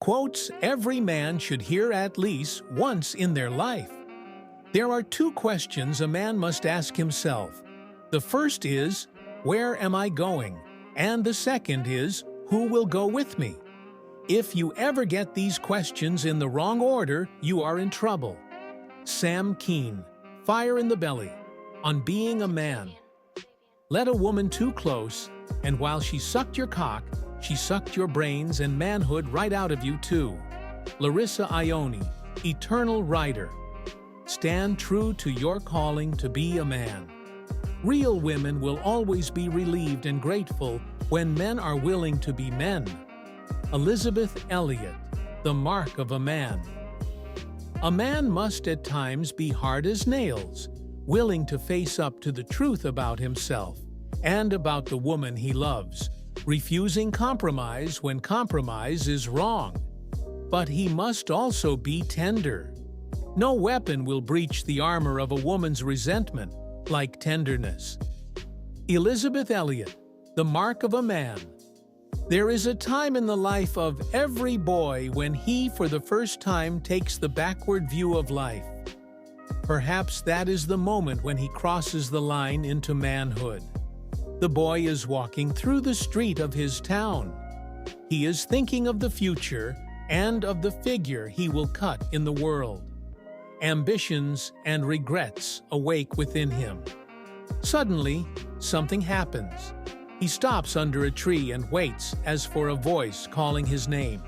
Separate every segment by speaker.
Speaker 1: Quotes every man should hear at least once in their life. There are two questions a man must ask himself. The first is, where am I going? And the second is, who will go with me? If you ever get these questions in the wrong order, you are in trouble. Sam Keen, Fire in the Belly, on being a man. Let a woman too close, and while she sucked your cock, she sucked your brains and manhood right out of you too. Larissa Ione, Eternal Rider. Stand true to your calling to be a man. Real women will always be relieved and grateful when men are willing to be men. Elizabeth Elliot, The Mark of a Man. A man must at times be hard as nails, willing to face up to the truth about himself and about the woman he loves, refusing compromise when compromise is wrong. But he must also be tender. No weapon will breach the armor of a woman's resentment like tenderness. Elizabeth Elliot, The Mark of a Man. There is a time in the life of every boy when he for the first time takes the backward view of life. Perhaps that is the moment when he crosses the line into manhood. The boy is walking through the street of his town. He is thinking of the future and of the figure he will cut in the world. Ambitions and regrets awake within him. Suddenly, something happens. He stops under a tree and waits as for a voice calling his name.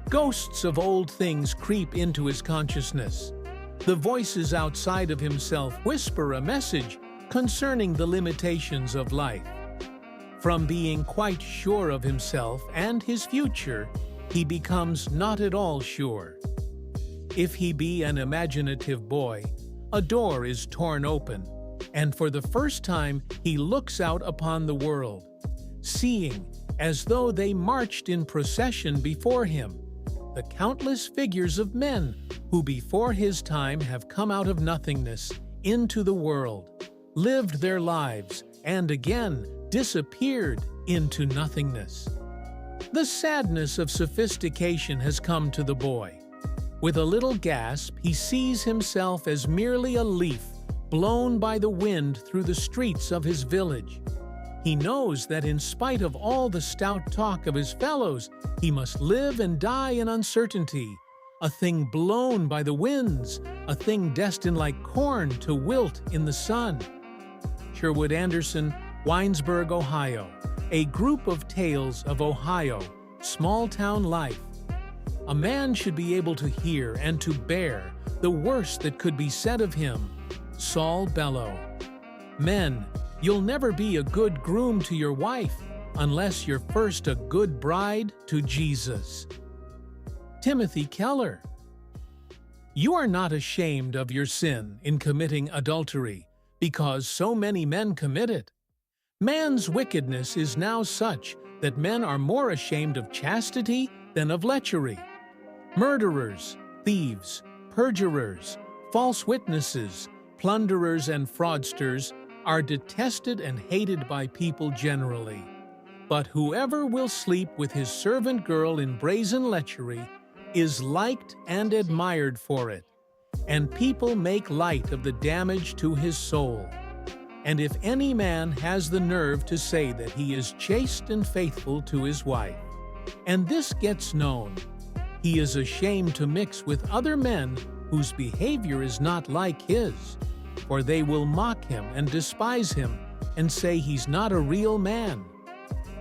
Speaker 1: Ghosts of old things creep into his consciousness. The voices outside of himself whisper a message concerning the limitations of life. From being quite sure of himself and his future, he becomes not at all sure. If he be an imaginative boy, a door is torn open, and for the first time he looks out upon the world, seeing, as though they marched in procession before him, the countless figures of men who before his time have come out of nothingness into the world, lived their lives, and again disappeared into nothingness. The sadness of sophistication has come to the boy. With a little gasp, he sees himself as merely a leaf blown by the wind through the streets of his village. He knows that in spite of all the stout talk of his fellows, he must live and die in uncertainty, a thing blown by the winds, a thing destined like corn to wilt in the sun. Sherwood Anderson, Winesburg, Ohio. A group of tales of Ohio, small-town life. A man should be able to hear and to bear the worst that could be said of him. Saul Bellow. Men, you'll never be a good groom to your wife unless you're first a good bride to Jesus. Timothy Keller. You are not ashamed of your sin in committing adultery, because so many men commit it. Man's wickedness is now such that men are more ashamed of chastity than of lechery. Murderers, thieves, perjurers, false witnesses, plunderers and fraudsters are detested and hated by people generally. But whoever will sleep with his servant girl in brazen lechery is liked and admired for it, and people make light of the damage to his soul. And if any man has the nerve to say that he is chaste and faithful to his wife, and this gets known, he is ashamed to mix with other men whose behavior is not like his, for they will mock him and despise him and say he's not a real man.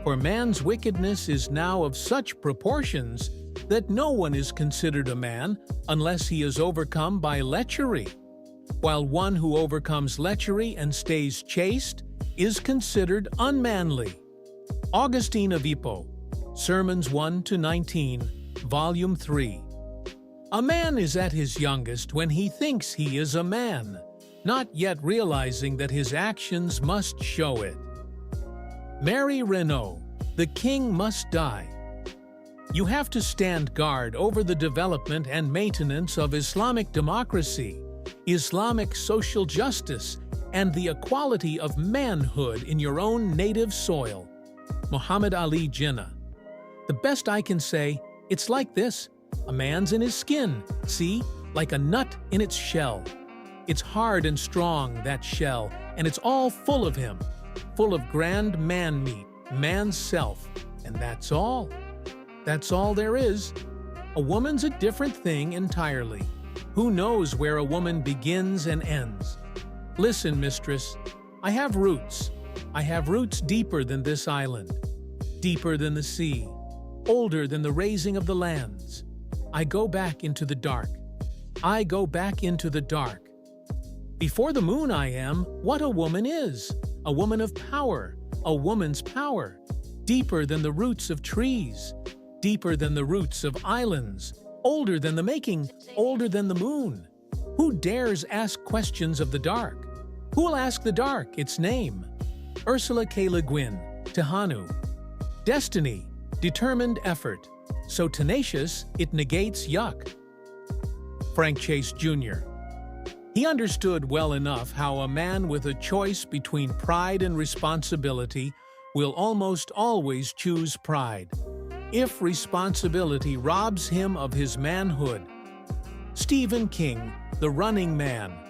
Speaker 1: For man's wickedness is now of such proportions that no one is considered a man unless he is overcome by lechery, while one who overcomes lechery and stays chaste is considered unmanly. Augustine of Hippo, Sermons 1-19, Volume 3. A man is at his youngest when he thinks he is a man, not yet realizing that his actions must show it. Mary Renault, The King Must Die. You have to stand guard over the development and maintenance of Islamic democracy, Islamic social justice, and the equality of manhood in your own native soil. Muhammad Ali Jinnah. The best I can say, It's like this. A man's in his skin, see? Like a nut in its shell. It's hard and strong, that shell, and it's all full of him. Full of grand man meat, man's self. And that's all. That's all there is. A woman's a different thing entirely. Who knows where a woman begins and ends? Listen, mistress, I have roots. I have roots deeper than this island, deeper than the sea, older than the raising of the lands. I go back into the dark. I go back into the dark. Before the moon I am what a woman is, a woman of power, a woman's power, deeper than the roots of trees, deeper than the roots of islands, older than the making, older than the moon. Who dares ask questions of the dark? Who will ask the dark its name? Ursula K. Le Guin, Tehanu. Destiny, determined effort, so tenacious it negates yuck. Frank Chase Jr. He understood well enough how a man with a choice between pride and responsibility will almost always choose pride, if responsibility robs him of his manhood. Stephen King, The Running Man.